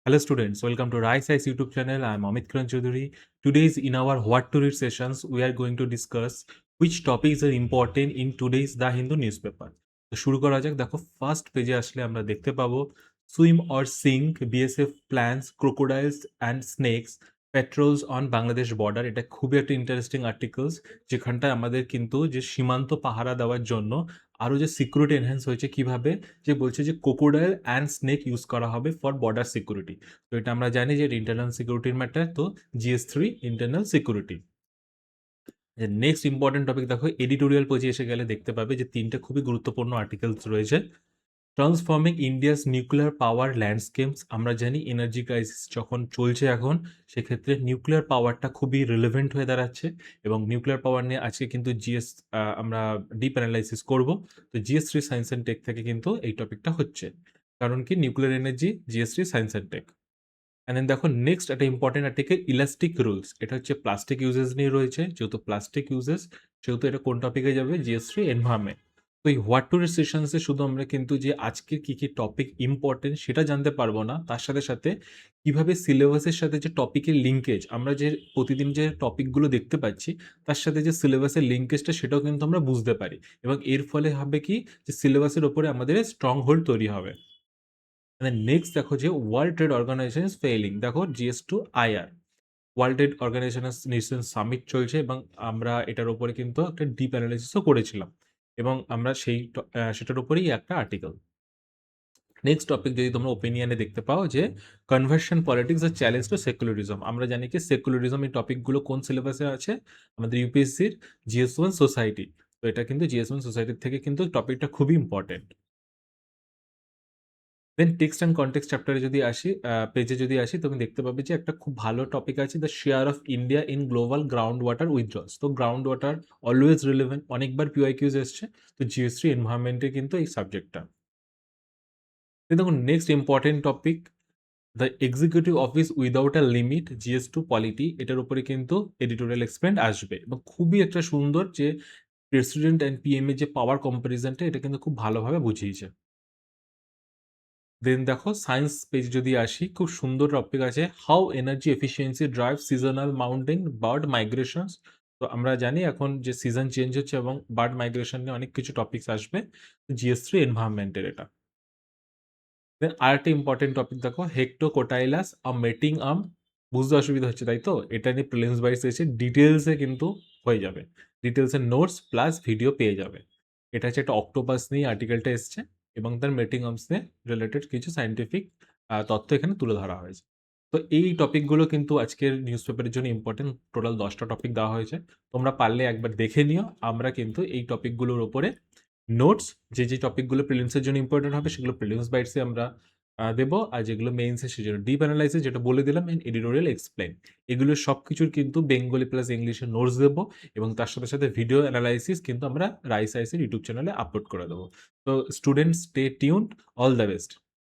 Hello students, welcome to Rise Size YouTube channel. I am Amit Kiran Choudhury. Today's in our What to Read sessions, we are going to discuss which topics are important in today's The Hindu newspaper. তো শুরু করা যাক। দেখো first পেজে আসলে আমরা দেখতে পাবো swim or sink BSF plans crocodiles and snakes patrols on Bangladesh border. এটা খুবই একটা ইন্টারেস্টিং আর্টিকেলস, যেখানটায় আমাদের কিন্তু যে সীমান্ত পাহারা দেওয়ার জন্য আরও যে সিকিউরিটি এনহ্যান্স হয়েছে কিভাবে, যে বলছে যে ক্রোকোডাইল অ্যান্ড স্নেক ইউজ করা হবে ফর বর্ডার সিকিউরিটি। তো এটা আমরা জানি যে ইন্টারনাল সিকিউরিটির ম্যাটার। তো GS3 internal security. Next important topic দেখো, এডিটোরিয়াল পেজে এসে গেলে দেখতে পাবে যে তিনটে খুবই গুরুত্বপূর্ণ আর্টিকেলস রয়েছে। Transforming India's nuclear power landscapes. আমরা জানি এনার্জি ক্রাইসিস যখন চলছে এখন, সেক্ষেত্রে নিউক্লিয়ার পাওয়ারটা খুবই রিলেভেন্ট হয়ে দাঁড়াচ্ছে, এবং নিউক্লিয়ার পাওয়ার নিয়ে আজকে কিন্তু আমরা ডিপ অ্যানালাইসিস করব। তো GS3 সায়েন্স অ্যান্ড টেক থেকে কিন্তু এই টপিকটা হচ্ছে, কারণ কি nuclear energy GS3 science and tech. And then দেখো নেক্সট একটা ইম্পর্টেন্ট আর্টিকেল ইলাস্টিক রুলস। এটা হচ্ছে প্লাস্টিক ইউজেস নিয়ে রয়েছে, যেহেতু প্লাস্টিক ইউজেস সেহেতু এটা কোন টপিকে যাবে, GS3 এনভায়রনমেন্ট। তো এই হোয়াট টু রিড সেশনসে শুধু আমরা কিন্তু যে আজকের কী কী টপিক ইম্পর্টেন্ট সেটা জানতে পারবো না, তার সাথে সাথে কীভাবে সিলেবাসের সাথে যে টপিকের লিঙ্কেজ, আমরা যে প্রতিদিন যে টপিকগুলো দেখতে পাচ্ছি তার সাথে যে সিলেবাসের লিঙ্কেজটা সেটাও কিন্তু আমরা বুঝতে পারি, এবং এর ফলে হবে কি যে সিলেবাসের ওপরে আমাদের স্ট্রং হোল্ড তৈরি হবে। নেক্সট দেখো যে world trade organization is failing. দেখো GS2 IR world trade organization summit চলছে, এবং আমরা এটার উপরে কিন্তু একটা ডিপ অ্যানালাইসিসও করেছিলাম, এবং আমরা সেটার উপরেই একটা আর্টিকেল। নেক্সট টপিক যদি তোমরা ওপিনিয়নে দেখতে পাও যে কনভার্সন পলিটিক্স আর চ্যালেঞ্জ টু সেকুলারিজম। আমরা জানি কি সেকুলারিজম এই টপিকগুলো কোন সিলেবাসে আছে, আমাদের UPSCর GS1 সোসাইটি। তো এটা কিন্তু GS1 সোসাইটির থেকে কিন্তু টপিকটা খুবই important. Then text and context চ্যাপ্টারে যদি আসি, পেজে যদি আসি, তুমি দেখতে পাবে যে একটা খুব ভালো টপিক আছে, the share of India in global ground water withdrawals. তো গ্রাউন্ড ওয়াটার অলওয়েজ রিলেভেন্ট, অনেকবার PYQs এসছে। তো GS3 এনভায়রনমেন্টে কিন্তু এই সাবজেক্টটা। দেখুন next important topic, the executive office without a limit GS2 polity. এটার উপরে কিন্তু এডিটোরিয়াল এক্সপ্লেন্ড আসবে, এবং খুবই একটা সুন্দর যে প্রেসিডেন্ট অ্যান্ড PM এর যে পাওয়ার কম্পারিজনটা, এটা কিন্তু খুব ভালোভাবে বুঝিয়েছে। দেন দেখো সায়েন্স পেজ যদি আসি, খুব সুন্দর টপিক আছে, how energy efficiency drive seasonal mountain bird migrations. তো আমরা জানি এখন যে সিজন চেঞ্জ হচ্ছে, এবং বার্ড মাইগ্রেশন নিয়ে অনেক কিছু টপিকস আসবে, GS3 এনভায়রনমেন্টের এটা। দেন আরেকটা ইম্পর্টেন্ট টপিক দেখো, হেক্টোকোটাইলাস আ মেটিং আর্ম। বুঝতে অসুবিধা হচ্ছে তাই তো, এটা নিয়ে প্রিলিমস বাইস এসে ডিটেলসে কিন্তু হয়ে যাবে, ডিটেলসের নোটস প্লাস ভিডিও পেয়ে যাবে। এটা হচ্ছে একটা অক্টোপাস নিয়ে আর্টিকেলটা এসছে, এবং তার মেটিং আর্মস নিয়ে রিলেটেড কিছু সায়েন্টিফিক তথ্য এখানে তুলে ধরা হয়েছে। তো এই টপিকগুলো কিন্তু আজকের নিউজ পেপারের জন্য ইম্পর্টেন্ট। টোটাল 10টা টপিক দেওয়া হয়েছে, তোমরা পারলে একবার দেখে নিও। আমরা কিন্তু এই টপিকগুলোর ওপরে নোটস, যে টপিকগুলো প্রিলিমসের জন্য ইম্পর্টেন্ট হবে সেগুলো প্রিলিমস বাইটসে আমরা দেবো, আর যেগুলো মেইনসে সেজন্য ডিপ অ্যানালাইসিস, যেটা বলে দিলাম, এন্ড এডিটোরিয়াল এক্সপ্লেন। এগুলো সব কিছুর কিন্তু বেঙ্গলি প্লাস ইংলিশে নোটস দেবো, এবং তার সাথে সাথে ভিডিও অ্যানালাইসিস কিন্তু আমরা রাইস আইসের ইউটিউব চ্যানেলে আপলোড করে দেবো। তো students stay tuned, all the best.